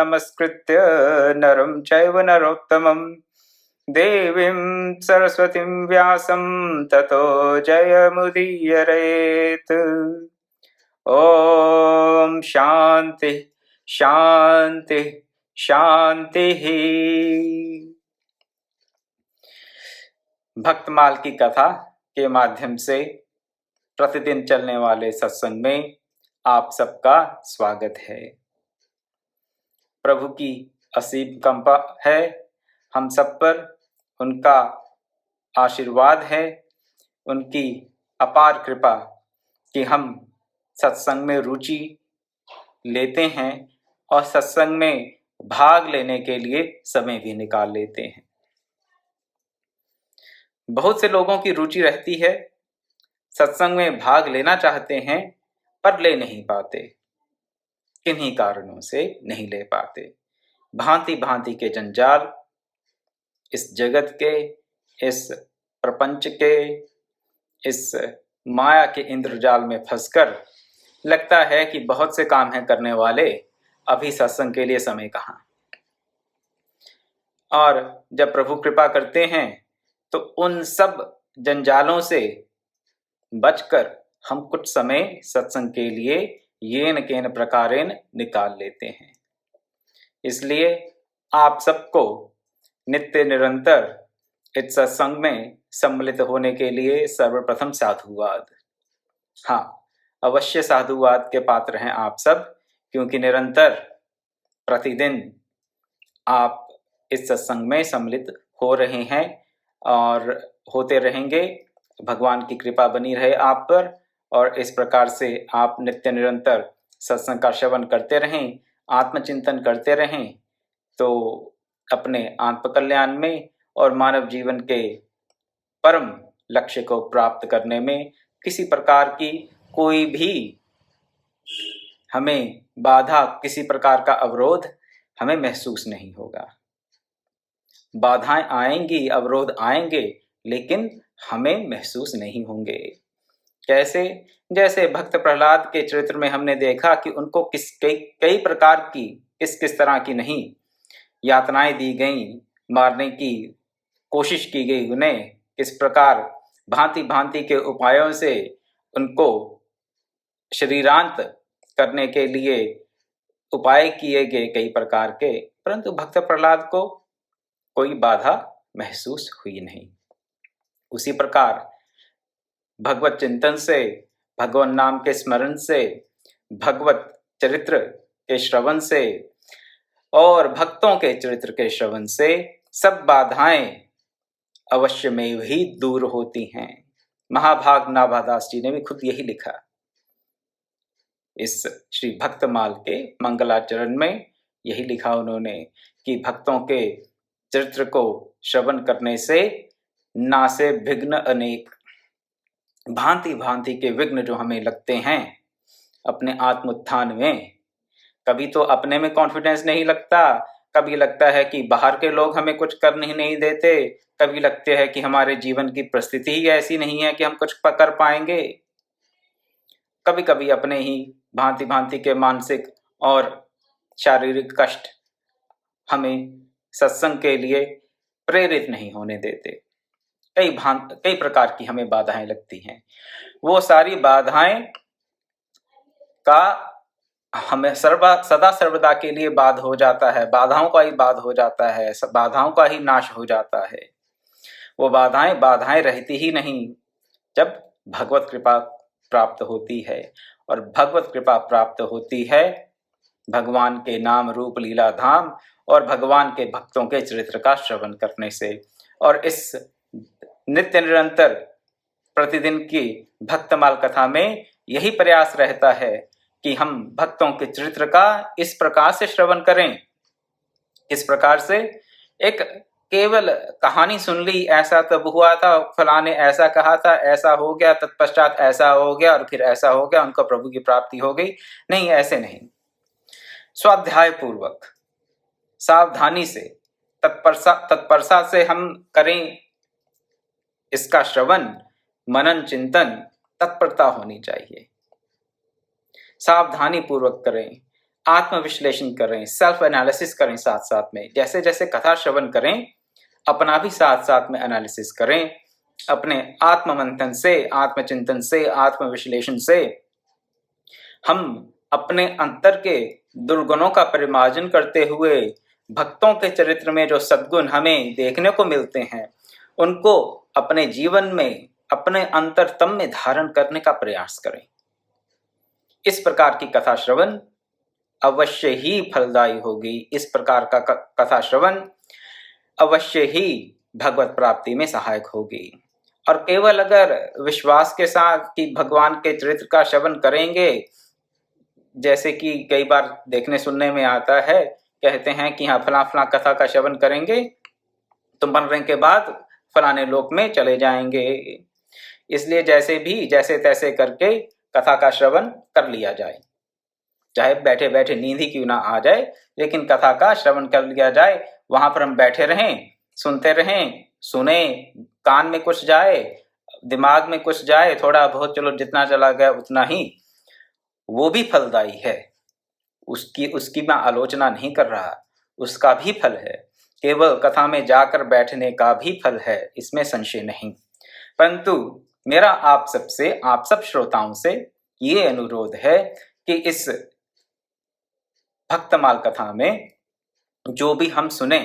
नमस्कृत्य नरं चैव नरोत्तमं देवीं सरस्वतीं व्यासं ततो जयमुदीरयेत्। ओम शांति शांति शांति। भक्तमाल की कथा के माध्यम से प्रतिदिन चलने वाले सत्संग में आप सबका स्वागत है। प्रभु की असीम कृपा है हम सब पर, उनका आशीर्वाद है, उनकी अपार कृपा कि हम सत्संग में रुचि लेते हैं और सत्संग में भाग लेने के लिए समय भी निकाल लेते हैं। बहुत से लोगों की रुचि रहती है, सत्संग में भाग लेना चाहते हैं पर ले नहीं पाते, किन्हीं कारणों से नहीं ले पाते। भांति भांति के जंजाल, इस जगत के, इस प्रपंच के, इस माया के इंद्रजाल में फंसकर लगता है कि बहुत से काम हैं करने वाले, अभी सत्संग के लिए समय कहाँ। और जब प्रभु कृपा करते हैं तो उन सब जंजालों से बचकर हम कुछ समय सत्संग के लिए येन केन प्रकारेण निकाल लेते हैं। इसलिए आप सबको नित्य निरंतर इस सत्संग में सम्मिलित होने के लिए सर्वप्रथम साधुवाद। हाँ, अवश्य साधुवाद के पात्र हैं आप सब, क्योंकि निरंतर प्रतिदिन आप इस सत्संग में सम्मिलित हो रहे हैं और होते रहेंगे। भगवान की कृपा बनी रहे आप पर, और इस प्रकार से आप नित्य निरंतर सत्संग का श्रवण करते रहें, आत्मचिंतन करते रहें, तो अपने आत्म कल्याण में और मानव जीवन के परम लक्ष्य को प्राप्त करने में किसी प्रकार की कोई भी हमें बाधा, किसी प्रकार का अवरोध हमें महसूस नहीं होगा। बाधाएं आएंगी, अवरोध आएंगे, लेकिन हमें महसूस नहीं होंगे। कैसे? जैसे भक्त प्रहलाद के चरित्र में हमने देखा कि उनको कई प्रकार की, किस तरह की नहीं यातनाएं दी गईं, मारने की कोशिश की गई, उन्हें किस प्रकार भांति भांति के उपायों से उनको शरीरांत करने के लिए उपाय किए गए कई प्रकार के, परंतु भक्त प्रहलाद को कोई बाधा महसूस हुई नहीं। उसी प्रकार भगवत चिंतन से, भगवान नाम के स्मरण से, भगवत चरित्र के श्रवण से और भक्तों के चरित्र के श्रवण से सब बाधाएं अवश्य में ही दूर होती हैं। महाभाग नाभादास जी ने भी खुद यही लिखा इस श्री भक्तमाल के मंगलाचरण में, यही लिखा उन्होंने कि भक्तों के चरित्र को श्रवण करने से नासे विघ्न अनेक, भांति भांति के विघ्न जो हमें लगते हैं अपने आत्मोत्थान में। कभी तो अपने में कॉन्फिडेंस नहीं लगता, कभी लगता है कि बाहर के लोग हमें कुछ करने नहीं देते, कभी लगते है कि हमारे जीवन की परिस्थिति ही ऐसी नहीं है कि हम कुछ कर पाएंगे। कभी कभी अपने ही भांति भांति के मानसिक और शारीरिक कष्ट हमें सत्संग के लिए प्रेरित नहीं होने देते। कई प्रकार की हमें बाधाएं लगती हैं। वो सारी बाधाएं का हमें सदा सर्वदा के लिए बाध हो जाता है, बाधाओं का ही बाध हो जाता है, बाधाओं का ही नाश हो जाता है। वो बाधाएं रहती ही नहीं जब भगवत कृपा प्राप्त होती है। और भगवत कृपा प्राप्त होती है भगवान के नाम रूप लीला धाम और भगवान के भक्तों के चरित्र का श्रवण करने से। और इस नित्य निरंतर प्रतिदिन की भक्तमाल कथा में यही प्रयास रहता है कि हम भक्तों के चरित्र का इस प्रकार से श्रवण करें। इस प्रकार से एक केवल कहानी सुन ली, ऐसा तब हुआ था, फलाने ऐसा कहा था, ऐसा हो गया, तत्पश्चात ऐसा हो गया और फिर ऐसा हो गया, उनको प्रभु की प्राप्ति हो गई, नहीं, ऐसे नहीं। स्वाध्याय पूर्वक, सावधानी से, तत्परता से हम करें इसका श्रवण, मनन चिंतन, तत्परता होनी चाहिए। सावधानी पूर्वक करें, आत्मविश्लेषण करें, सेल्फ एनालिसिस करें साथ साथ में। जैसे जैसे कथा श्रवण करें, अपना भी साथ साथ में एनालिसिस करें, अपने आत्म मंथन से, आत्मचिंतन से, आत्मविश्लेषण से हम अपने अंतर के दुर्गुणों का परिमार्जन करते हुए भक्तों के चरित्र में जो सद्गुण हमें देखने को मिलते हैं उनको अपने जीवन में, अपने अंतरतम में धारण करने का प्रयास करें। इस प्रकार की कथा श्रवण अवश्य ही फलदायी होगी। इस प्रकार का कथा श्रवण अवश्य ही भगवत प्राप्ति में सहायक होगी। और केवल अगर विश्वास के साथ कि भगवान के चरित्र का श्रवण करेंगे, जैसे कि कई बार देखने सुनने में आता है, कहते हैं कि हाँ फला फला कथा का श्रवण करेंगे तो मरने के बाद फलाने लोक में चले जाएंगे। इसलिए जैसे तैसे करके कथा का श्रवण कर लिया जाए, चाहे बैठे बैठे नींद ही क्यों ना आ जाए, लेकिन कथा का श्रवण कर लिया जाए। वहां पर हम बैठे रहें, सुनते रहें, सुने, कान में कुछ जाए, दिमाग में कुछ जाए, थोड़ा बहुत चलो जितना चला गया उतना ही, वो भी फलदायी है। उसकी मैं आलोचना नहीं कर रहा, उसका भी फल है। केवल कथा में जाकर बैठने का भी फल है, इसमें संशय नहीं। परंतु मेरा आप सब श्रोताओं से ये अनुरोध है कि इस भक्तमाल कथा में जो भी हम सुने,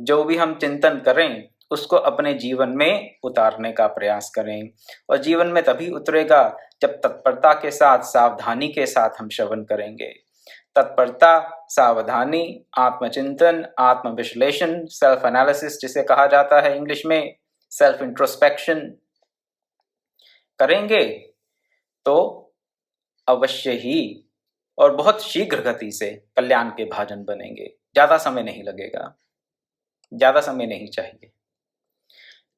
जो भी हम चिंतन करें, उसको अपने जीवन में उतारने का प्रयास करें। और जीवन में तभी उतरेगा जब तत्परता के साथ, सावधानी के साथ हम श्रवण करेंगे। तत्परता, सावधानी, आत्मचिंतन, आत्मविश्लेषण, सेल्फ एनालिसिस जिसे कहा जाता है इंग्लिश में, सेल्फ इंट्रोस्पेक्शन करेंगे तो अवश्य ही और बहुत शीघ्र गति से कल्याण के भाजन बनेंगे। ज्यादा समय नहीं लगेगा, ज्यादा समय नहीं चाहिए।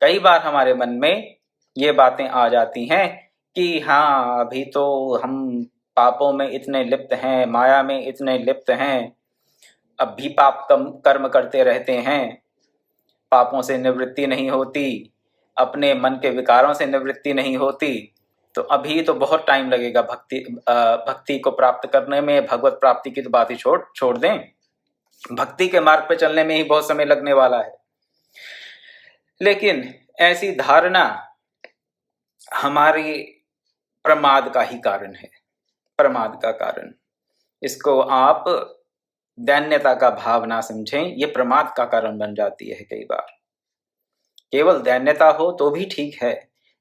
कई बार हमारे मन में ये बातें आ जाती हैं कि हाँ अभी तो हम पापों में इतने लिप्त हैं, माया में इतने लिप्त हैं, अब भी पाप कर्म करते रहते हैं, पापों से निवृत्ति नहीं होती, अपने मन के विकारों से निवृत्ति नहीं होती, तो अभी तो बहुत टाइम लगेगा भक्ति को प्राप्त करने में। भगवत प्राप्ति की तो बात ही छोड़ दें, भक्ति के मार्ग पे चलने में ही बहुत समय लगने वाला है। लेकिन ऐसी धारणा हमारी प्रमाद का ही कारण है, प्रमाद का कारण। इसको आप दैन्यता का भाव ना समझें, ये प्रमाद का कारण बन जाती है कई बार। केवल दैन्यता हो तो भी ठीक है,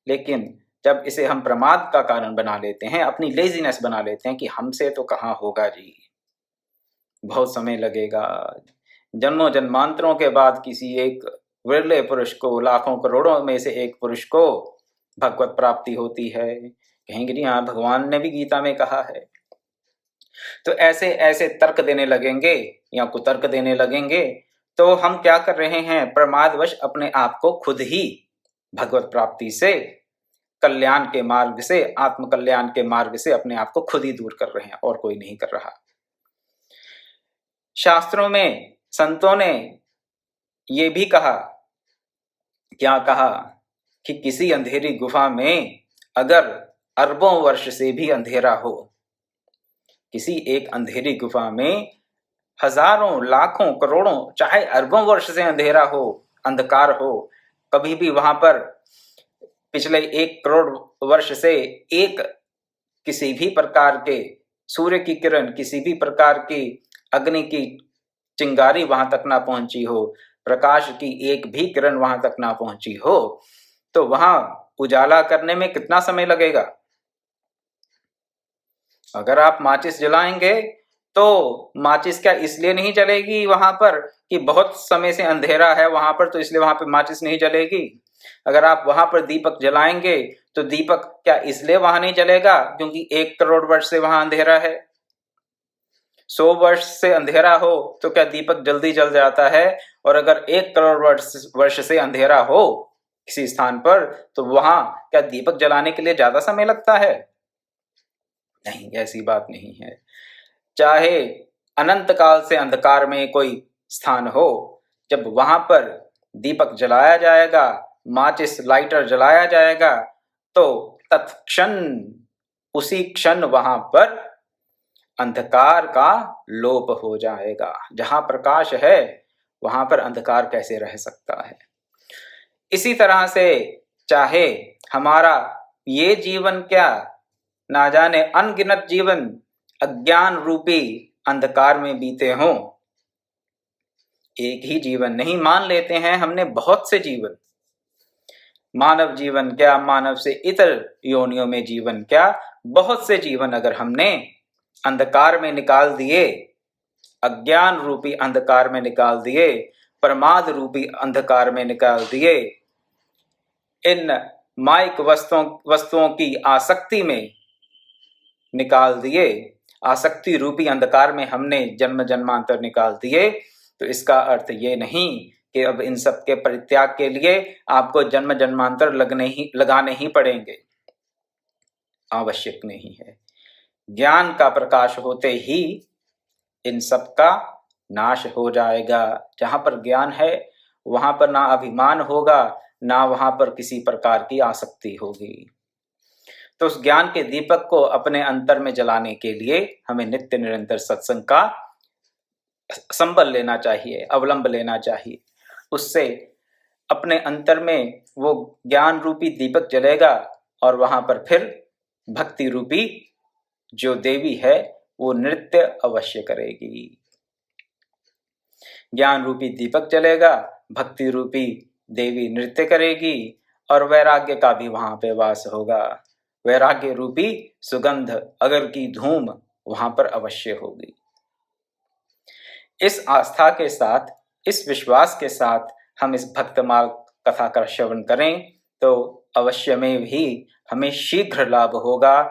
लेकिन जब इसे हम प्रमाद का कारण बना लेते हैं, अपनी लेजीनेस बना लेते हैं कि हमसे तो कहाँ होगा जी, बहुत समय लगेगा, जन्मों जन्मांतरों के बाद किसी एक विरले पुरुष को, लाखों करोड़ों में से एक पुरुष को भगवत प्राप्ति होती है। कहेंगे जी हाँ भगवान ने भी गीता में कहा है। तो ऐसे ऐसे तर्क देने लगेंगे या कुतर्क देने लगेंगे तो हम क्या कर रहे हैं, प्रमादवश अपने आप को खुद ही भगवत प्राप्ति से, कल्याण के मार्ग से, आत्म कल्याण के मार्ग से अपने आप को खुद ही दूर कर रहे हैं, और कोई नहीं कर रहा। शास्त्रों में संतों ने ये भी कहा, क्या कहा, कि किसी अंधेरी गुफा में अगर अरबों वर्ष से भी अंधेरा हो, किसी एक अंधेरी गुफा में हजारों, लाखों, करोड़ों, चाहे अरबों वर्ष से अंधेरा हो, अंधकार हो, कभी भी वहां पर पिछले 1 करोड़ वर्ष से एक किसी भी प्रकार के सूर्य की किरण, किसी भी प्रकार की अग्नि की चिंगारी वहां तक ना पहुंची हो, प्रकाश की एक भी किरण वहां तक ना पहुंची हो, तो वहां उजाला करने में कितना समय लगेगा। अगर आप माचिस जलाएंगे तो माचिस क्या इसलिए नहीं जलेगी वहां पर कि बहुत समय से अंधेरा है वहां पर, तो इसलिए वहां पर माचिस नहीं जलेगी। अगर आप वहां पर दीपक जलाएंगे तो दीपक क्या इसलिए वहां नहीं जलेगा क्योंकि 1 करोड़ वर्ष से वहां अंधेरा है। 100 वर्ष से अंधेरा हो तो क्या दीपक जल्दी जल जाता है, और अगर 1 करोड़ वर्ष से अंधेरा हो किसी स्थान पर तो वहां क्या दीपक जलाने के लिए ज्यादा समय लगता है? नहीं, ऐसी बात नहीं है। चाहे अनंत काल से अंधकार में कोई स्थान हो, जब वहां पर दीपक जलाया जाएगा, माचिस लाइटर जलाया जाएगा, तो तत्क्षण, उसी क्षण वहां पर अंधकार का लोप हो जाएगा। जहां प्रकाश है वहां पर अंधकार कैसे रह सकता है। इसी तरह से चाहे हमारा ये जीवन क्या, ना जाने अनगिनत जीवन अज्ञान रूपी अंधकार में बीते हों। एक ही जीवन नहीं, मान लेते हैं हमने बहुत से जीवन, मानव जीवन क्या, मानव से इतर योनियों में जीवन क्या, बहुत से जीवन अगर हमने अंधकार में निकाल दिए, अज्ञान रूपी अंधकार में निकाल दिए, प्रमाद रूपी अंधकार में निकाल दिए, इन माइक वस्तुओं की आसक्ति में निकाल दिए, आसक्ति रूपी अंधकार में हमने जन्म जन्मांतर निकाल दिए, तो इसका अर्थ ये नहीं कि अब इन सब के परित्याग के लिए आपको जन्म जन्मांतर लगाने ही पड़ेंगे। आवश्यक नहीं है। ज्ञान का प्रकाश होते ही इन सब का नाश हो जाएगा। जहां पर ज्ञान है वहां पर ना अभिमान होगा, ना वहां पर किसी प्रकार की आसक्ति होगी। तो उस ज्ञान के दीपक को अपने अंतर में जलाने के लिए हमें नित्य निरंतर सत्संग का संबल लेना चाहिए, अवलंब लेना चाहिए। उससे अपने अंतर में वो ज्ञान रूपी दीपक जलेगा और वहां पर फिर भक्ति रूपी जो देवी है वो नृत्य अवश्य करेगी। ज्ञान रूपी दीपक जलेगा, भक्ति रूपी देवी नृत्य करेगी और वैराग्य का भी वहां पे वास होगा। वैराग्य रूपी सुगंध, अगर की धूम वहां पर अवश्य होगी। इस आस्था के साथ, इस विश्वास के साथ हम इस भक्तमाल कथा का श्रवण करें तो अवश्य में भी हमें शीघ्र लाभ होगा।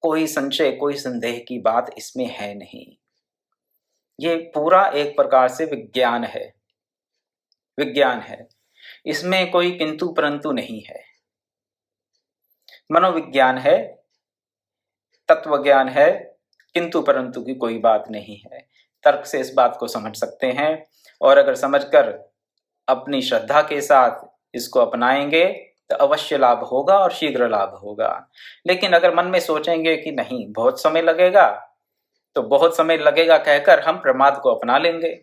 कोई संशय, कोई संदेह की बात इसमें है नहीं। ये पूरा एक प्रकार से विज्ञान है, विज्ञान है। इसमें कोई किंतु परंतु नहीं है। मनोविज्ञान है, तत्व ज्ञान है, किंतु परंतु की कोई बात नहीं है। तर्क से इस बात को समझ सकते हैं और अगर समझकर अपनी श्रद्धा के साथ इसको अपनाएंगे तो अवश्य लाभ होगा और शीघ्र लाभ होगा। लेकिन अगर मन में सोचेंगे कि नहीं बहुत समय लगेगा, तो बहुत समय लगेगा कहकर हम प्रमाद को अपना लेंगे।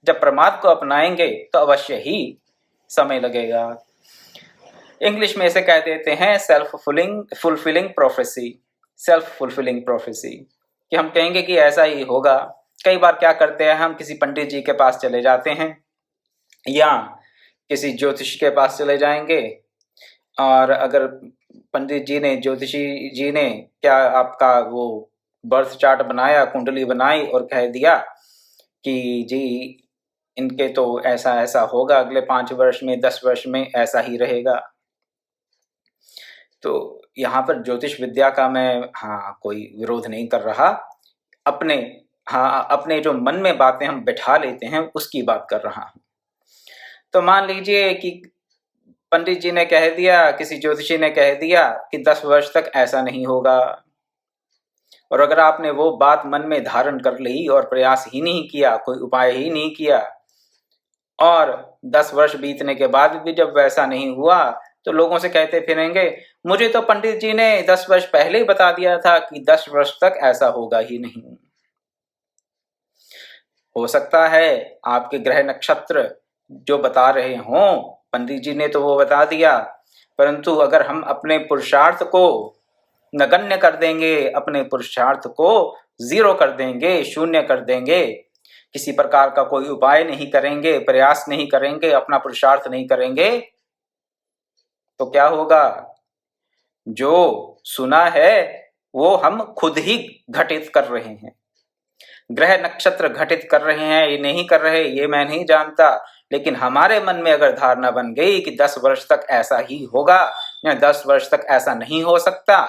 जब प्रमाद को अपनाएंगे तो अवश्य ही समय लगेगा। इंग्लिश में इसे कह देते हैं self fulfilling prophecy, self fulfilling prophecy, कि हम कहेंगे कि ऐसा ही होगा। कई बार क्या करते हैं, हम किसी पंडित जी के पास चले जाते हैं या किसी ज्योतिषी के पास चले जाएंगे और अगर पंडित जी ने, ज्योतिषी जी ने क्या आपका वो बर्थ चार्ट बनाया, कुंडली बनाई और कह दिया कि जी इनके तो ऐसा ऐसा होगा, अगले 5 वर्ष में 10 वर्ष में ऐसा ही रहेगा। तो यहाँ पर ज्योतिष विद्या का मैं कोई विरोध नहीं कर रहा, अपने जो मन में बातें हम बैठा लेते हैं उसकी बात कर रहा हूँ। तो मान लीजिए कि पंडित जी ने कह दिया, किसी ज्योतिषी ने कह दिया कि 10 वर्ष तक ऐसा नहीं होगा, और अगर आपने वो बात मन में धारण कर ली और प्रयास ही नहीं किया, कोई उपाय ही नहीं किया, और 10 वर्ष बीतने के बाद भी जब वैसा नहीं हुआ तो लोगों से कहते फिरेंगे मुझे तो पंडित जी ने 10 वर्ष पहले ही बता दिया था कि 10 वर्ष तक ऐसा होगा ही नहीं। हो सकता है आपके ग्रह नक्षत्र जो बता रहे हों, पंडित जी ने तो वो बता दिया, परंतु अगर हम अपने पुरुषार्थ को नगण्य कर देंगे, अपने पुरुषार्थ को 0 कर देंगे, शून्य कर देंगे, किसी प्रकार का कोई उपाय नहीं करेंगे, प्रयास नहीं करेंगे, अपना पुरुषार्थ नहीं करेंगे, तो क्या होगा? जो सुना है वो हम खुद ही घटित कर रहे हैं। ग्रह नक्षत्र घटित कर रहे हैं, ये नहीं कर रहे, ये मैं नहीं जानता, लेकिन हमारे मन में अगर धारणा बन गई कि 10 वर्ष तक ऐसा ही होगा या 10 वर्ष तक ऐसा नहीं हो सकता,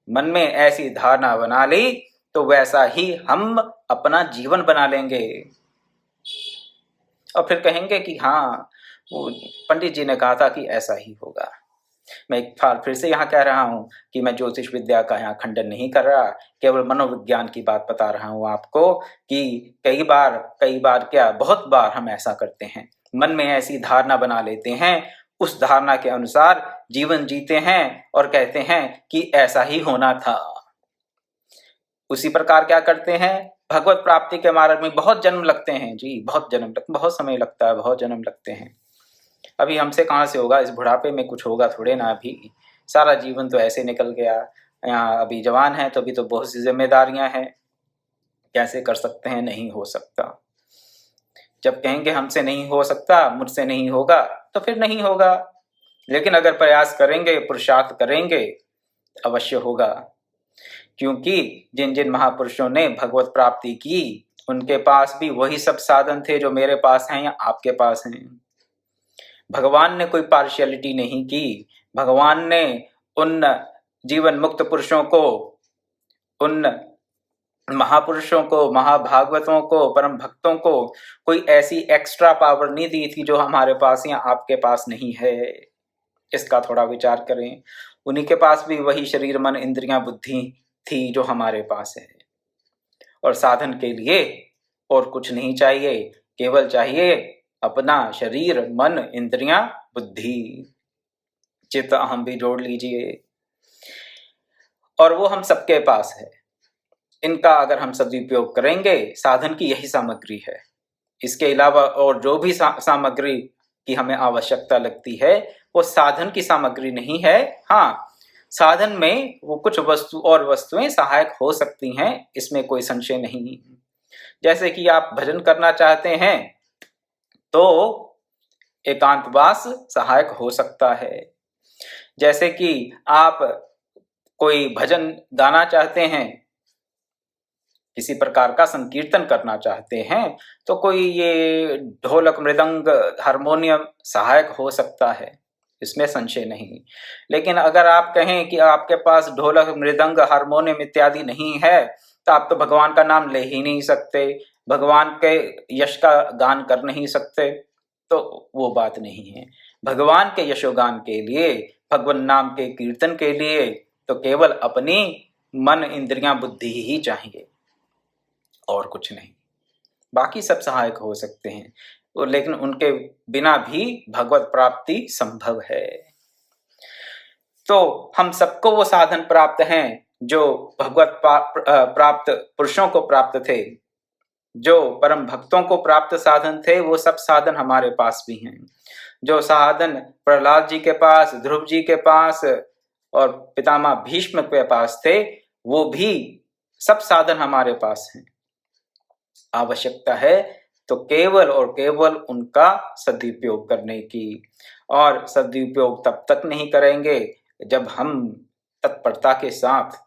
मन में ऐसी धारणा बना ली तो वैसा ही हम अपना जीवन बना लेंगे और फिर कहेंगे कि हाँ वो पंडित जी ने कहा था कि ऐसा ही होगा। मैं एक बार फिर से यहाँ कह रहा हूँ कि मैं ज्योतिष विद्या का यहाँ खंडन नहीं कर रहा, केवल मनोविज्ञान की बात बता रहा हूँ आपको कि कई बार क्या बहुत बार हम ऐसा करते हैं, मन में ऐसी धारणा बना लेते हैं, उस धारणा के अनुसार जीवन जीते हैं और कहते हैं कि ऐसा ही होना था। उसी प्रकार क्या करते हैं, भगवत प्राप्ति के मार्ग में बहुत जन्म लगते हैं जी, बहुत समय लगता है, बहुत जन्म लगते हैं। अभी हमसे कहाँ से होगा, इस बुढ़ापे में कुछ होगा थोड़े ना, अभी सारा जीवन तो ऐसे निकल गया। यहाँ अभी जवान है तो अभी तो बहुत सी जिम्मेदारियां हैं, कैसे कर सकते हैं, नहीं हो सकता। जब कहेंगे हमसे नहीं हो सकता, मुझसे नहीं होगा, तो फिर नहीं होगा, लेकिन अगर प्रयास करेंगे, पुरुषार्थ करेंगे, अवश्य होगा। क्योंकि जिन जिन महापुरुषों ने भगवत प्राप्ति की, उनके पास भी वही सब साधन थे जो मेरे पास हैं या आपके पास हैं। भगवान ने कोई पार्शियलिटी नहीं की। भगवान ने उन जीवन मुक्त पुरुषों को, उन महापुरुषों को, महाभागवतों को, परम भक्तों को कोई ऐसी एक्स्ट्रा पावर नहीं दी थी जो हमारे पास या आपके पास नहीं है। इसका थोड़ा विचार करें। उन्हीं के पास भी वही शरीर, मन, इंद्रियां, बुद्धि थी जो हमारे पास है। और साधन के लिए और कुछ नहीं चाहिए, केवल चाहिए अपना शरीर, मन, इंद्रियां, बुद्धि, चित्त, अहम भी जोड़ लीजिए, और वो हम सबके पास है। इनका अगर हम सदुपयोग करेंगे, साधन की यही सामग्री है। इसके अलावा और जो भी सामग्री की हमें आवश्यकता लगती है, वो साधन की सामग्री नहीं है। हाँ, साधन में वो कुछ वस्तुएं सहायक हो सकती हैं, इसमें कोई संशय नहीं। जैसे कि आप भजन करना चाहते हैं तो एकांतवास सहायक हो सकता है। जैसे कि आप कोई भजन गाना चाहते हैं, किसी प्रकार का संकीर्तन करना चाहते हैं, तो कोई ये ढोलक, मृदंग, हारमोनियम सहायक हो सकता है, इसमें संशय नहीं। लेकिन अगर आप कहें कि आपके पास ढोलक, मृदंग, हारमोनियम इत्यादि नहीं है, तो आप तो भगवान का नाम ले ही नहीं सकते, भगवान के यश का गान कर नहीं सकते, तो वो बात नहीं है। भगवान के यशोगान के लिए, भगवान नाम के कीर्तन के लिए तो केवल अपनी मन, इंद्रियां, बुद्धि ही चाहिए, और कुछ नहीं। बाकी सब सहायक हो सकते हैं, लेकिन उनके बिना भी भगवत प्राप्ति संभव है। तो हम सबको वो साधन प्राप्त हैं जो भगवत प्राप्त पुरुषों को प्राप्त थे, जो परम भक्तों को प्राप्त साधन थे, वो सब साधन हमारे पास भी हैं। जो साधन प्रहलाद जी के पास, ध्रुव जी के पास और पितामह भीष्म के पास थे, वो भी सब साधन हमारे पास हैं। आवश्यकता है तो केवल और केवल उनका सदुपयोग करने की, और सदुपयोग तब तक नहीं करेंगे जब हम तत्परता के साथ,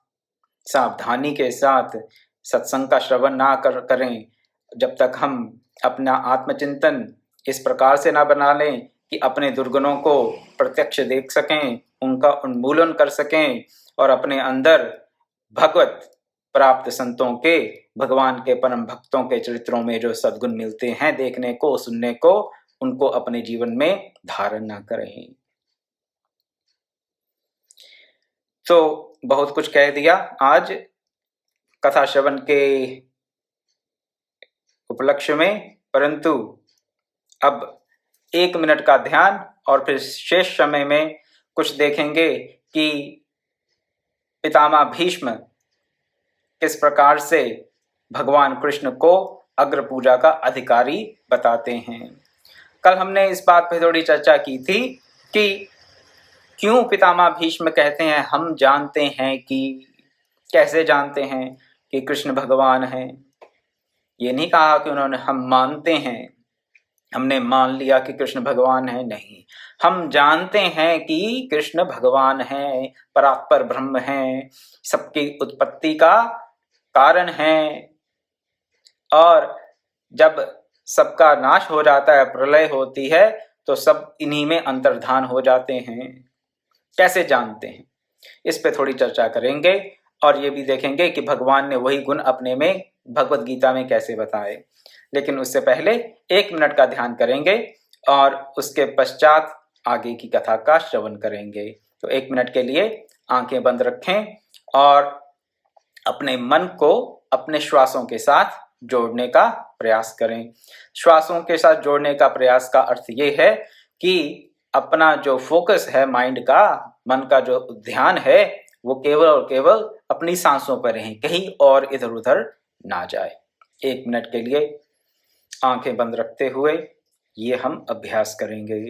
सावधानी के साथ सत्संग का श्रवण ना करें, जब तक हम अपना आत्मचिंतन इस प्रकार से ना बना लें कि अपने दुर्गुणों को प्रत्यक्ष देख सकें, उनका उन्मूलन कर सकें, और अपने अंदर भगवत प्राप्त संतों के, भगवान के परम भक्तों के चरित्रों में जो सद्गुण मिलते हैं देखने को, सुनने को, उनको अपने जीवन में धारण ना करें। तो बहुत कुछ कह दिया आज कथा श्रवण के उपलक्ष्य में, परंतु अब 1 मिनट का ध्यान और फिर शेष समय में कुछ देखेंगे कि पितामह भीष्म किस प्रकार से भगवान कृष्ण को अग्र पूजा का अधिकारी बताते हैं। कल हमने इस बात पर थोड़ी चर्चा की थी कि क्यों पितामह भीष्म कहते हैं हम जानते हैं कि, कैसे जानते हैं कि कृष्ण भगवान हैं। ये नहीं कहा कि उन्होंने हम मानते हैं, हमने मान लिया कि कृष्ण भगवान है, नहीं, हम जानते हैं कि कृष्ण भगवान हैं, परात्पर ब्रह्म हैं, सबकी उत्पत्ति का कारण हैं, और जब सबका नाश हो जाता है, प्रलय होती है, तो सब इन्हीं में अंतर्धान हो जाते हैं। कैसे जानते हैं, इस पे थोड़ी चर्चा करेंगे, और ये भी देखेंगे कि भगवान ने वही गुण अपने में भगवत गीता में कैसे बताए। लेकिन उससे पहले 1 मिनट का ध्यान करेंगे और उसके पश्चात आगे की कथा का श्रवण करेंगे। तो 1 मिनट के लिए आंखें बंद रखें और अपने मन को अपने श्वासों के साथ जोड़ने का प्रयास करें। श्वासों के साथ जोड़ने का प्रयास का अर्थ ये है कि अपना जो फोकस है माइंड का, मन का जो ध्यान है, वो केवल और केवल अपनी सांसों पर रहें, कहीं और इधर उधर ना जाए। 1 मिनट के लिए आंखें बंद रखते हुए ये हम अभ्यास करेंगे।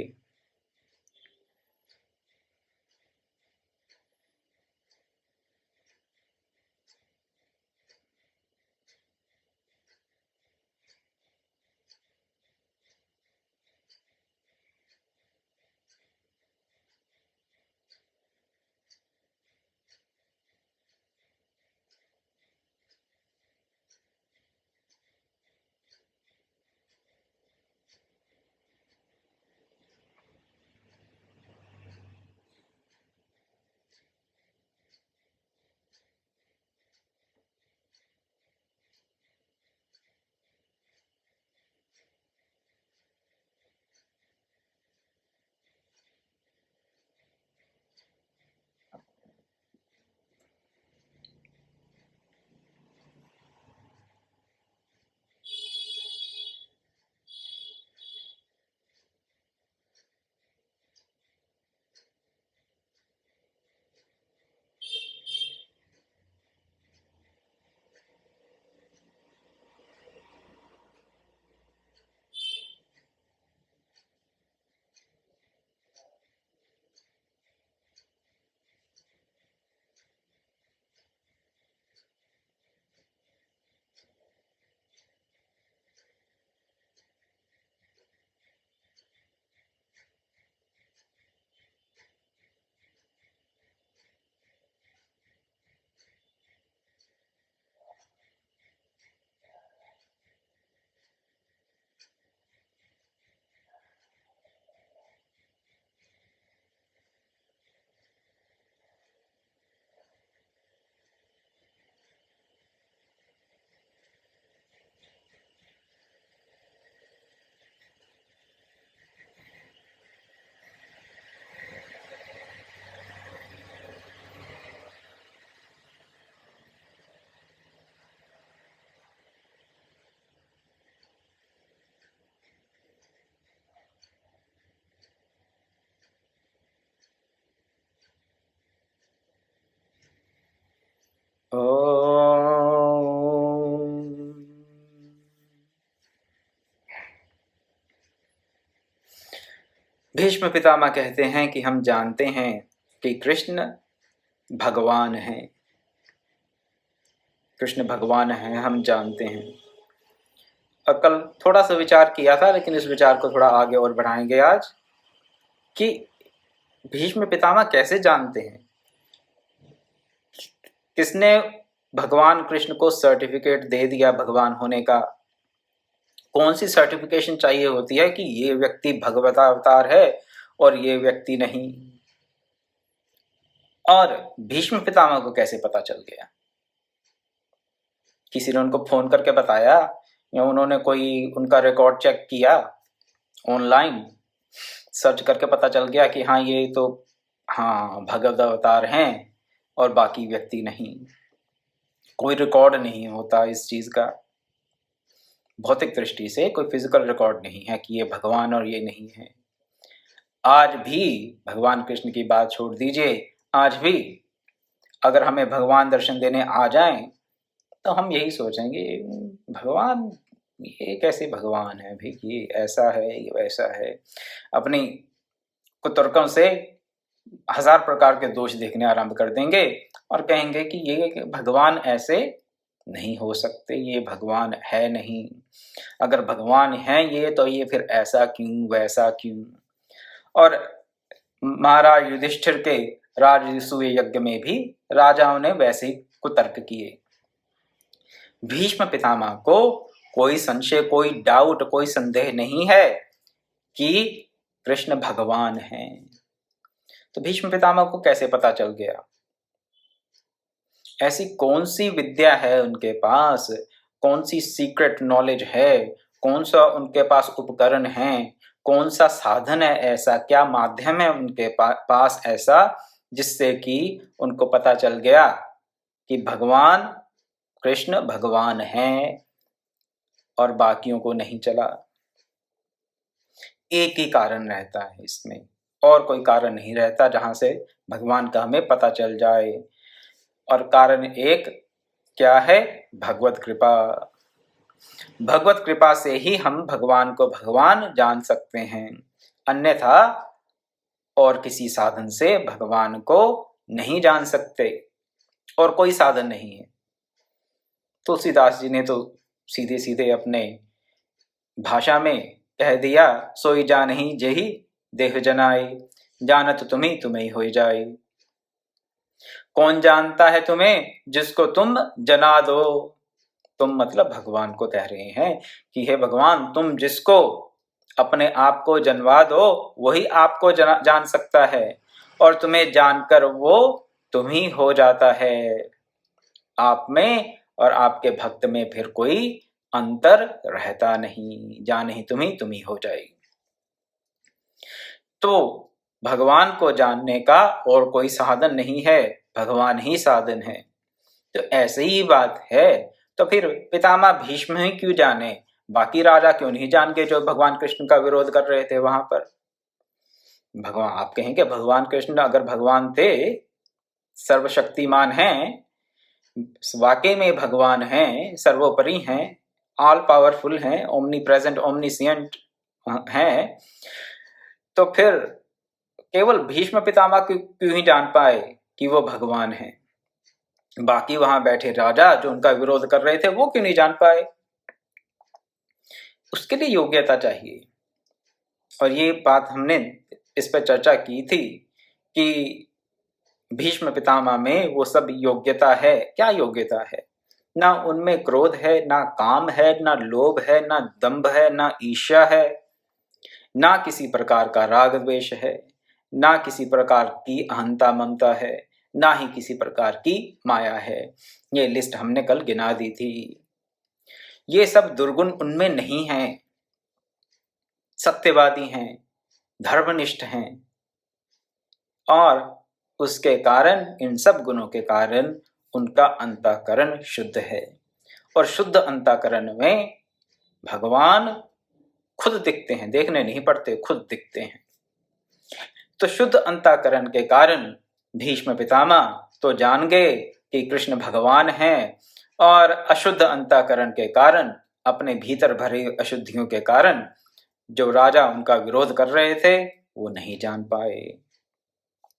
ओम। भीष्म पितामह कहते हैं कि हम जानते हैं कि कृष्ण भगवान हैं, कृष्ण भगवान हैं, हम जानते हैं। और कल थोड़ा सा विचार किया था, लेकिन इस विचार को थोड़ा आगे और बढ़ाएंगे आज, कि भीष्म पितामह कैसे जानते हैं, किसने भगवान कृष्ण को सर्टिफिकेट दे दिया भगवान होने का, कौन सी सर्टिफिकेशन चाहिए होती है कि ये व्यक्ति भगवता अवतार है और ये व्यक्ति नहीं। और भीष्म पितामह को कैसे पता चल गया? किसी ने उनको फोन करके बताया या उन्होंने कोई उनका रिकॉर्ड चेक किया, ऑनलाइन सर्च करके पता चल गया कि हाँ ये तो हाँ भगवत अवतार हैं और बाकी व्यक्ति नहीं? कोई रिकॉर्ड नहीं होता इस चीज का, भौतिक दृष्टि से कोई फिजिकल रिकॉर्ड नहीं है कि ये भगवान और ये नहीं है। आज भी भगवान कृष्ण की बात छोड़ दीजिए, आज भी अगर हमें भगवान दर्शन देने आ जाएं तो हम यही सोचेंगे भगवान, ये कैसे भगवान है भाई, ये ऐसा है ये वैसा है। अपनी कुतर्कों से 1000 प्रकार के दोष देखने आरंभ कर देंगे और कहेंगे कि ये भगवान ऐसे नहीं हो सकते, ये भगवान है नहीं। अगर भगवान है ये तो ये फिर ऐसा क्यों वैसा क्यों। और महाराज युधिष्ठिर के राजसूय यज्ञ में भी राजाओं ने वैसे ही कुतर्क किए। भीष्म पितामह को कोई संशय, कोई डाउट, कोई संदेह नहीं है कि कृष्ण भगवान हैं। तो भीष्म पितामह को कैसे पता चल गया? ऐसी कौन सी विद्या है उनके पास, कौन सी सीक्रेट नॉलेज है, कौन सा उनके पास उपकरण है, कौन सा साधन है ऐसा, क्या माध्यम है उनके पास ऐसा जिससे कि उनको पता चल गया कि भगवान कृष्ण भगवान हैं और बाकियों को नहीं चला? एक ही कारण रहता है इसमें, और कोई कारण नहीं रहता जहां से भगवान का हमें पता चल जाए। और कारण एक क्या है? भगवत कृपा। भगवत कृपा से ही हम भगवान को भगवान जान सकते हैं, अन्यथा और किसी साधन से भगवान को नहीं जान सकते, और कोई साधन नहीं है। तुलसीदास जी ने तो सीधे सीधे अपने भाषा में कह दिया, सोई जानहि जेहि देह जनाई, जानत तुम्ही तुम्ही होई जाई। कौन जानता है तुम्हें? जिसको तुम जना दो। तुम मतलब भगवान को कह रहे हैं कि हे भगवान, तुम जिसको अपने आप को जनवा दो वही आपको जान सकता है, और तुम्हें जानकर वो तुम ही हो जाता है। आप में और आपके भक्त में फिर कोई अंतर रहता नहीं, जाने तुम ही हो जाएगी। तो भगवान को जानने का और कोई साधन नहीं है, भगवान ही साधन है। तो ऐसे ही बात है, तो फिर पितामह भीष्म ही क्यों जाने, बाकी राजा क्यों नहीं जान के जो भगवान कृष्ण का विरोध कर रहे थे वहां पर? भगवान, आप कहेंगे भगवान कृष्ण अगर भगवान थे, सर्वशक्तिमान हैं, वाकई में भगवान हैं, सर्वोपरि हैं, ऑल पावरफुल हैं, ओमनी प्रेजेंट ओमनीसिएंट हैं, तो फिर केवल भीष्म पितामह क्यों ही जान पाए कि वो भगवान हैं? बाकी वहां बैठे राजा जो उनका विरोध कर रहे थे वो क्यों नहीं जान पाए? उसके लिए योग्यता चाहिए, और ये बात हमने इस पर चर्चा की थी कि भीष्म पितामह में वो सब योग्यता है। क्या योग्यता है? ना उनमें क्रोध है, ना काम है, ना लोभ है, ना दंभ है, ना ईर्ष्या है, ना किसी प्रकार का राग द्वेष है, ना किसी प्रकार की अहंता ममता है, ना ही किसी प्रकार की माया है। ये लिस्ट हमने कल गिना दी थी। ये सब दुर्गुण उनमें नहीं है। सत्यवादी हैं, धर्मनिष्ठ हैं, और उसके कारण, इन सब गुणों के कारण उनका अंतःकरण शुद्ध है, और शुद्ध अंतःकरण में भगवान खुद दिखते हैं, देखने नहीं पड़ते, खुद दिखते हैं। तो शुद्ध अंतःकरण के कारण भीष्म पितामह तो जान गए कि कृष्ण भगवान हैं, और अशुद्ध अंतःकरण के कारण, अपने भीतर भरे अशुद्धियों के कारण जो राजा उनका विरोध कर रहे थे वो नहीं जान पाए।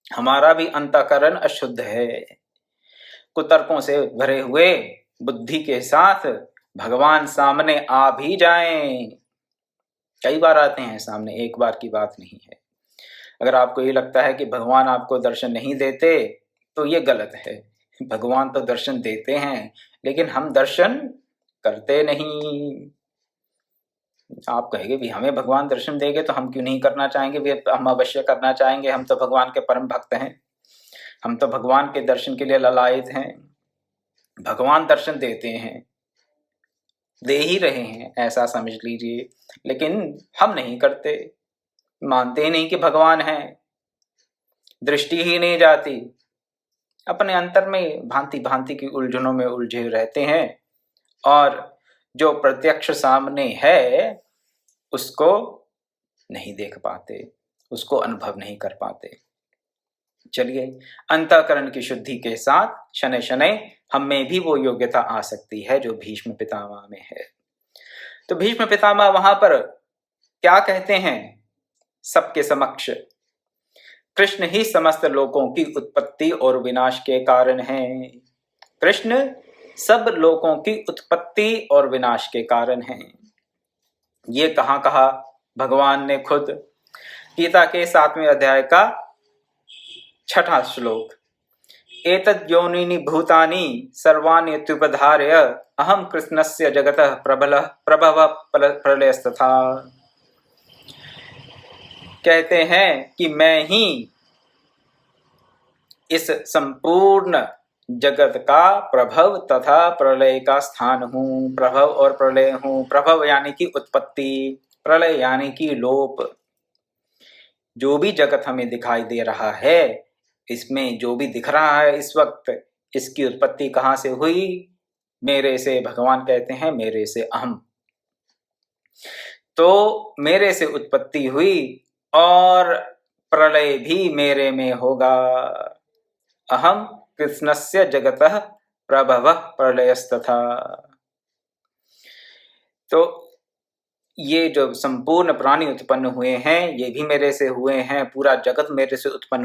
हमारा भी अंतःकरण अशुद्ध है। कुतर्कों से भरे हुए बुद्धि के साथ भगवान सामने आ भी जाएं, कई बार आते हैं सामने, एक बार की बात नहीं है। अगर आपको ये लगता है कि भगवान आपको दर्शन नहीं देते तो ये गलत है। भगवान तो दर्शन देते हैं, लेकिन हम दर्शन करते नहीं। आप कहेंगे भी हमें भगवान दर्शन देंगे तो हम क्यों नहीं करना चाहेंगे? भी हम अवश्य करना चाहेंगे, हम तो भगवान के परम भक्त हैं, हम तो भगवान के दर्शन के लिए ललायत हैं। भगवान दर्शन देते हैं, दे ही रहे हैं ऐसा समझ लीजिए, लेकिन हम नहीं करते, मानते ही नहीं कि भगवान है, दृष्टि ही नहीं जाती, अपने अंतर में भांति भांति की उलझनों में उलझे रहते हैं, और जो प्रत्यक्ष सामने है उसको नहीं देख पाते, उसको अनुभव नहीं कर पाते। चलिए, अंतःकरण की शुद्धि के साथ शनै शनै हम में भी वो योग्यता आ सकती है जो भीष्म पितामह में है। तो भीष्म पितामह वहां पर क्या कहते हैं सबके समक्ष? कृष्ण ही समस्त लोकों की उत्पत्ति और विनाश के कारण हैं। कृष्ण सब लोकों की उत्पत्ति और विनाश के कारण हैं। ये कहाँ कहा भगवान ने खुद? गीता के 7वें अध्याय का 6वां श्लोक, एतद्योनीनि भूतानि सर्वाणि इत्युपधार्य अहम कृष्णस्य जगतः प्रभव प्रलयस्तथा। कहते हैं कि मैं ही इस संपूर्ण जगत का प्रभव तथा प्रलय का स्थान हूँ। प्रभव और प्रलय हूँ। प्रभव यानी कि उत्पत्ति, प्रलय यानी कि लोप। जो भी जगत हमें दिखाई दे रहा है, इसमें जो भी दिख रहा है इस वक्त, इसकी उत्पत्ति कहाँ से हुई? मेरे से। भगवान कहते हैं मेरे से, अहम। तो मेरे से उत्पत्ति हुई और प्रलय भी मेरे में होगा। अहम कृष्णस्य जगतः प्रभवः प्रलयस्तथा। तो ये जो संपूर्ण प्राणी उत्पन्न हुए हैं ये भी मेरे से हुए हैं, पूरा जगत मेरे से उत्पन्न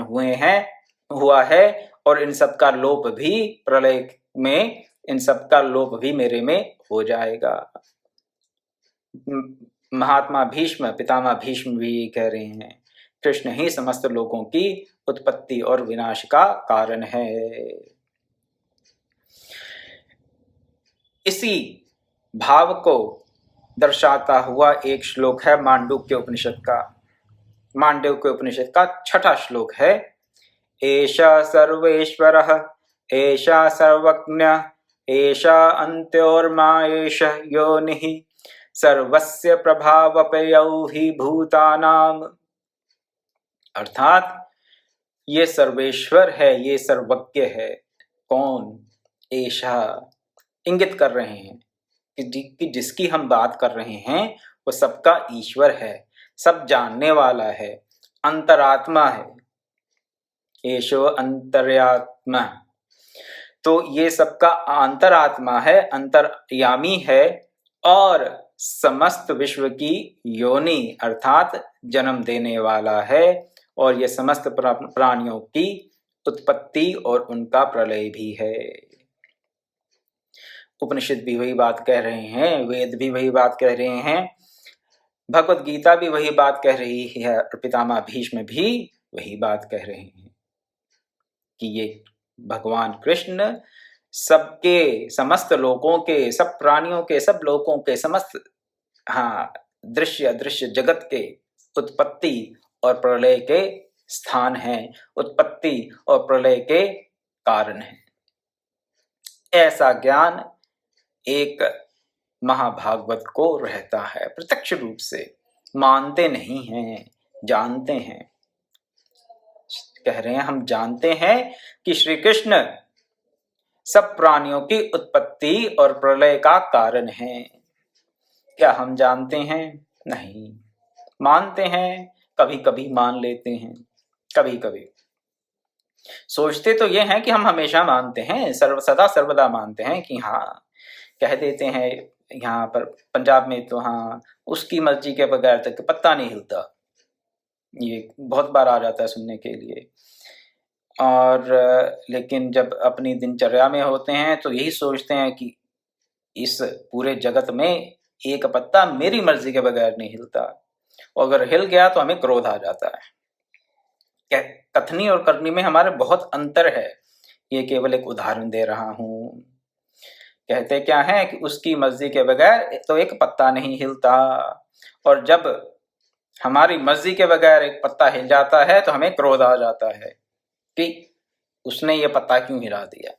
हुआ है, और इन सब का लोप भी प्रलय में, इन सब का लोप भी मेरे में हो जाएगा। महात्मा भीष्म, पितामह भीष्म भी ये कह रहे हैं, कृष्ण ही समस्त लोगों की उत्पत्ति और विनाश का कारण है। इसी भाव को दर्शाता हुआ एक श्लोक है मांडुक्य उपनिषद का। मांडुक्य उपनिषद का 6वां श्लोक है, एषा सर्वेश्वरः एषा सर्वज्ञ एषा अन्त्योर्मा एष योनिः सर्वस्य प्रभावपयौ हि भूतानाम। अर्थात ये सर्वेश्वर है, ये सर्वज्ञ है। कौन? एषा, इंगित कर रहे हैं कि जिसकी हम बात कर रहे हैं वो सबका ईश्वर है, सब जानने वाला है, अंतरात्मा है। एषो अंतर्यात्मा, तो ये सबका अंतरात्मा है, अंतर्यामी है, और समस्त विश्व की योनि अर्थात जन्म देने वाला है, और ये समस्त प्राणियों की उत्पत्ति और उनका प्रलय भी है। उपनिषद भी वही बात कह रहे हैं, वेद भी वही बात कह रहे हैं, भगवत गीता भी वही बात कह रही है, और पितामह भीष्म भी वही बात कह रहे हैं कि ये भगवान कृष्ण सबके, समस्त लोगों के, सब प्राणियों के, सब लोगों के, समस्त दृश्य अदृश्य जगत के उत्पत्ति और प्रलय के स्थान हैं, उत्पत्ति और प्रलय के कारण हैं। ऐसा ज्ञान एक महाभागवत को रहता है, प्रत्यक्ष रूप से मानते नहीं हैं, जानते हैं। कह रहे हैं हम जानते हैं कि श्री कृष्ण सब प्राणियों की उत्पत्ति और प्रलय का कारण है। क्या हम जानते हैं? नहीं। मानते हैं, कभी कभी मान लेते हैं, कभी कभी सोचते तो ये हैं कि हम हमेशा मानते हैं, सदा सर्वदा मानते हैं कि हाँ, कह देते हैं यहाँ पर पंजाब में तो हाँ, उसकी मर्जी के बगैर तक पत्ता नहीं हिलता, ये बहुत बार आ जाता है सुनने के लिए। और लेकिन जब अपनी दिनचर्या में होते हैं तो यही सोचते हैं कि इस पूरे जगत में एक पत्ता मेरी मर्जी के बगैर नहीं हिलता, और अगर हिल गया तो हमें क्रोध आ जाता है। कथनी और करनी में हमारे बहुत अंतर है, ये केवल एक उदाहरण दे रहा हूं। कहते क्या है कि उसकी मर्जी के बगैर तो एक पत्ता नहीं हिलता, और जब हमारी मर्जी के बगैर एक पत्ता हिल जाता है तो हमें क्रोध आ जाता है कि उसने ये पत्ता क्यों हिला दिया,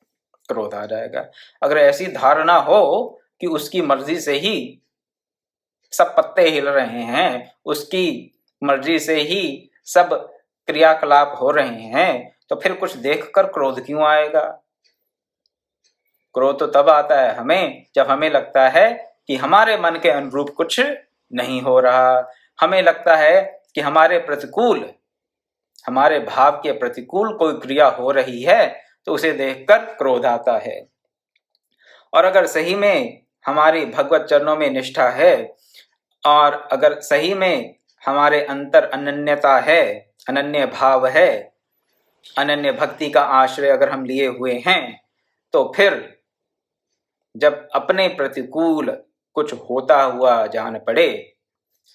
क्रोध आ जाएगा। अगर ऐसी धारणा हो कि उसकी मर्जी से ही सब पत्ते हिल रहे हैं, उसकी मर्जी से ही सब क्रियाकलाप हो रहे हैं, तो फिर कुछ देखकर क्रोध क्यों आएगा? क्रोध तो तब आता है हमें जब हमें लगता है कि हमारे मन के अनुरूप कुछ नहीं हो रहा, हमें लगता है कि हमारे प्रतिकूल, हमारे भाव के प्रतिकूल कोई क्रिया हो रही है, तो उसे देखकर क्रोध आता है। और अगर सही में हमारी भगवत चरणों में निष्ठा है, और अगर सही में हमारे अंतर अनन्यता है, अनन्य भाव है, अनन्य भक्ति का आश्रय अगर हम लिए हुए हैं, तो फिर जब अपने प्रतिकूल कुछ होता हुआ जान पड़े,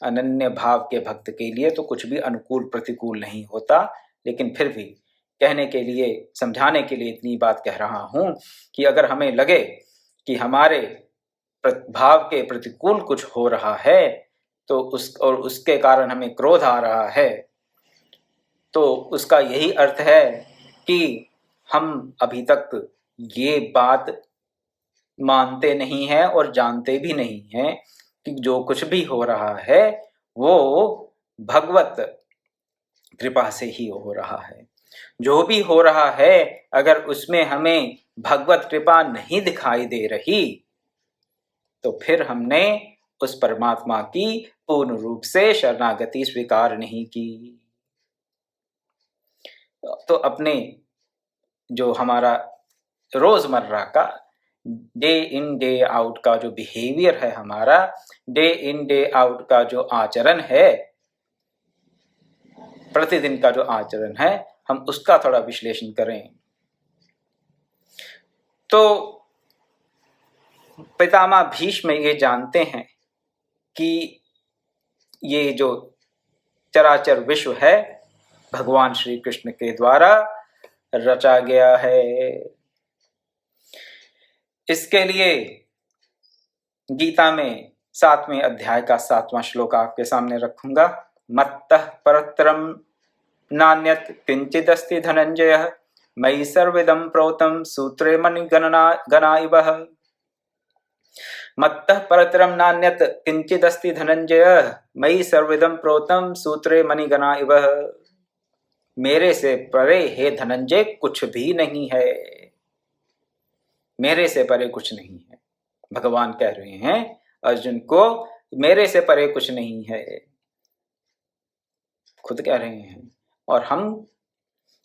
अनन्य भाव के भक्त के लिए तो कुछ भी अनुकूल प्रतिकूल नहीं होता, लेकिन फिर भी कहने के लिए, समझाने के लिए इतनी बात कह रहा हूं कि अगर हमें लगे कि हमारे भाव के प्रतिकूल कुछ हो रहा है तो उसके कारण हमें क्रोध आ रहा है, तो उसका यही अर्थ है कि हम अभी तक ये बात मानते नहीं हैं और जानते भी नहीं हैं कि जो कुछ भी हो रहा है वो भगवत कृपा से ही हो रहा है। जो भी हो रहा है, अगर उसमें हमें भगवत कृपा नहीं दिखाई दे रही, तो फिर हमने उस परमात्मा की पूर्ण रूप से शरणागति स्वीकार नहीं की। तो अपने जो हमारा रोजमर्रा का डे इन डे आउट का जो बिहेवियर है हमारा, डे इन डे आउट का जो आचरण है, प्रतिदिन का जो आचरण है, हम उसका थोड़ा विश्लेषण करें। तो पितामह भीष्म ये जानते हैं कि ये जो चराचर विश्व है भगवान श्री कृष्ण के द्वारा रचा गया है। इसके लिए गीता में 7वें अध्याय का 7वां श्लोक आपके सामने रखूंगा। मत्तः परत्रम नान्यत् किंचिदस्ति धनंजय मयि सर्वमिदं प्रोतं सूत्रे मणिगणा इव। मत्तः परतरम नान्यत् किंचिदस्ति धनंजय मयि सर्वमिदं प्रोतं सूत्रे मणिगणा इव। मेरे से परे हे धनंजय कुछ भी नहीं है, मेरे से परे कुछ नहीं है। भगवान कह रहे हैं अर्जुन को, मेरे से परे कुछ नहीं है, खुद कह रहे हैं। और हम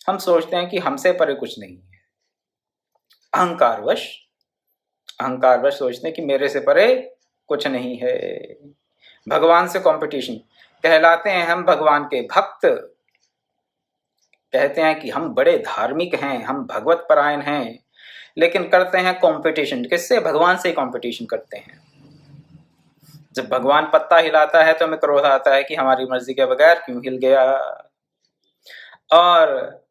सोचते हैं कि हमसे परे कुछ नहीं है। अहंकारवश सोचते हैं कि मेरे से परे कुछ नहीं है। भगवान से कंपटीशन, कहलाते हैं हम भगवान के भक्त, कहते हैं कि हम बड़े धार्मिक हैं, हम भगवत परायण हैं, लेकिन करते हैं कंपटीशन। किससे? भगवान से कंपटीशन करते हैं। जब भगवान पत्ता हिलाता है तो हमें क्रोध आता है कि हमारी मर्जी के बगैर क्यों हिल गया। और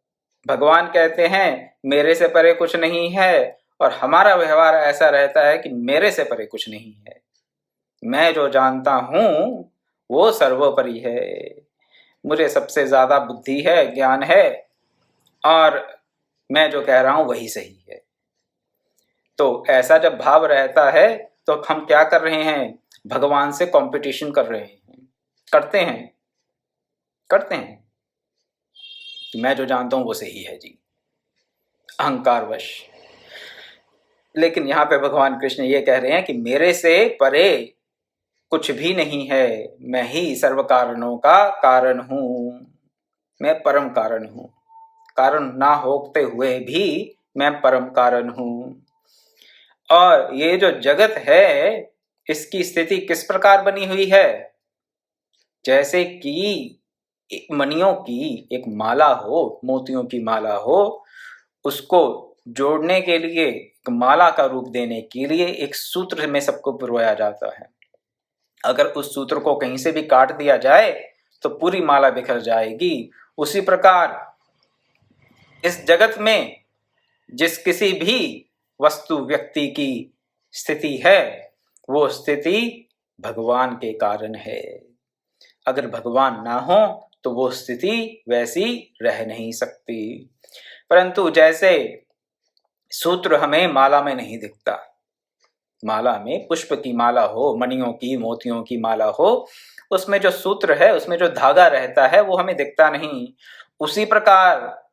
भगवान कहते हैं मेरे से परे कुछ नहीं है, और हमारा व्यवहार ऐसा रहता है कि मेरे से परे कुछ नहीं है, मैं जो जानता हूं वो सर्वोपरि है, मुझे सबसे ज्यादा बुद्धि है, ज्ञान है, और मैं जो कह रहा हूं वही सही है। तो ऐसा जब भाव रहता है तो हम क्या कर रहे हैं? भगवान से कंपटीशन कर रहे हैं, करते हैं कि मैं जो जानता हूं वो सही है जी, अहंकारवश। लेकिन यहां पे भगवान कृष्ण ये कह रहे हैं कि मेरे से परे कुछ भी नहीं है, मैं ही सर्व कारणों का कारण हूं, मैं परम कारण हूं, कारण ना होते हुए भी मैं परम कारण हूं। और ये जो जगत है इसकी स्थिति किस प्रकार बनी हुई है? जैसे कि मणियों की एक माला हो, मोतियों की माला हो, उसको जोड़ने के लिए, एक माला का रूप देने के लिए एक सूत्र में सबको पिरोया जाता है। अगर उस सूत्र को कहीं से भी काट दिया जाए तो पूरी माला बिखर जाएगी। उसी प्रकार इस जगत में जिस किसी भी वस्तु व्यक्ति की स्थिति है वो स्थिति भगवान के कारण है। अगर भगवान ना हो तो वो स्थिति वैसी रह नहीं सकती। परंतु जैसे सूत्र हमें माला में नहीं दिखता, माला में पुष्प की माला हो, मणियों की, मोतियों की माला हो, उसमें जो सूत्र है, उसमें जो धागा रहता है वो हमें दिखता नहीं। उसी प्रकार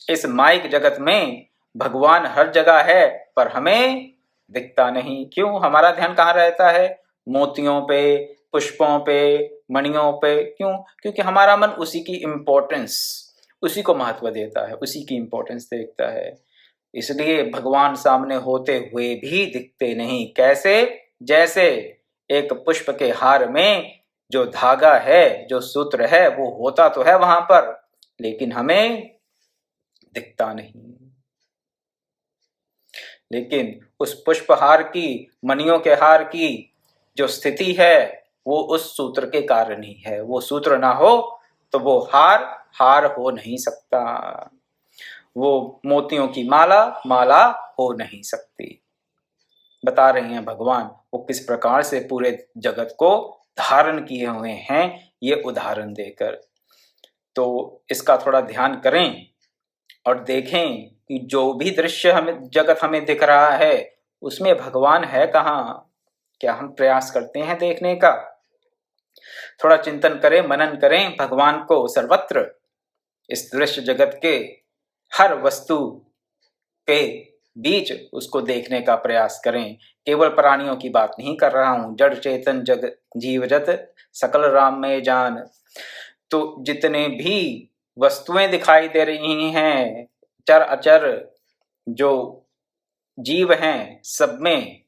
इस माइक जगत में भगवान हर जगह है पर हमें दिखता नहीं। क्यों? हमारा ध्यान कहाँ रहता है? मोतियों पे, पुष्पों पे, मणियों पे। क्यों? क्योंकि हमारा मन उसी की इंपॉर्टेंस, उसी को महत्व देता है, उसी की इंपॉर्टेंस देखता है। इसलिए भगवान सामने होते हुए भी दिखते नहीं। कैसे? जैसे एक पुष्प के हार में जो धागा है, जो सूत्र है, वो होता तो है वहां पर, लेकिन हमें दिखता नहीं। लेकिन उस पुष्पहार की, मणियों के हार की जो स्थिति है वो उस सूत्र के कारण ही है। वो सूत्र ना हो तो वो हार हो नहीं सकता, वो मोतियों की माला हो नहीं सकती। बता रहे हैं भगवान वो किस प्रकार से पूरे जगत को धारण किए हुए हैं, ये उदाहरण देकर। तो इसका थोड़ा ध्यान करें और देखें कि जो भी दृश्य जगत हमें दिख रहा है उसमें भगवान है कहाँ? क्या हम प्रयास करते हैं देखने का? थोड़ा चिंतन करें, मनन करें भगवान को सर्वत्र, इस दृश्य जगत के हर वस्तु के बीच उसको देखने का प्रयास करें। केवल प्राणियों की बात नहीं कर रहा हूं, जड़ चेतन जग जीवजत सकल राम में जान। तो जितने भी वस्तुएं दिखाई दे रही हैं, चर अचर, जो जीव हैं सब में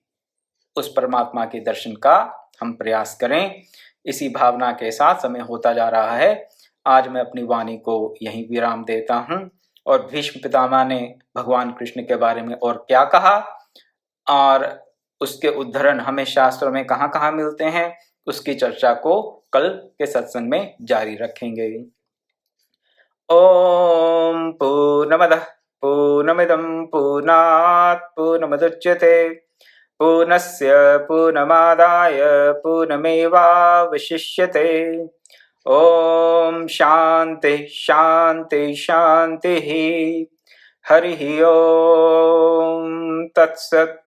उस परमात्मा के दर्शन का हम प्रयास करें। इसी भावना के साथ समय होता जा रहा है। आज मैं अपनी वाणी को यहीं विराम देता हूँ। और भीष्म पितामह ने भगवान कृष्ण के बारे में और क्या कहा और उसके उद्धरण हमें शास्त्रों में कहाँ कहाँ मिलते हैं, उसकी चर्चा को कल के सत्संग में जारी रखेंगे। ओम पूर्णमदः पूर्णमिदं पूर्णात् पूर्णमुदच्यते पूर्णस्य पूर्णमादाय पूर्णमेवावशिष्यते। ओम शांति शांति शांति। हरि ओम तत्सत्।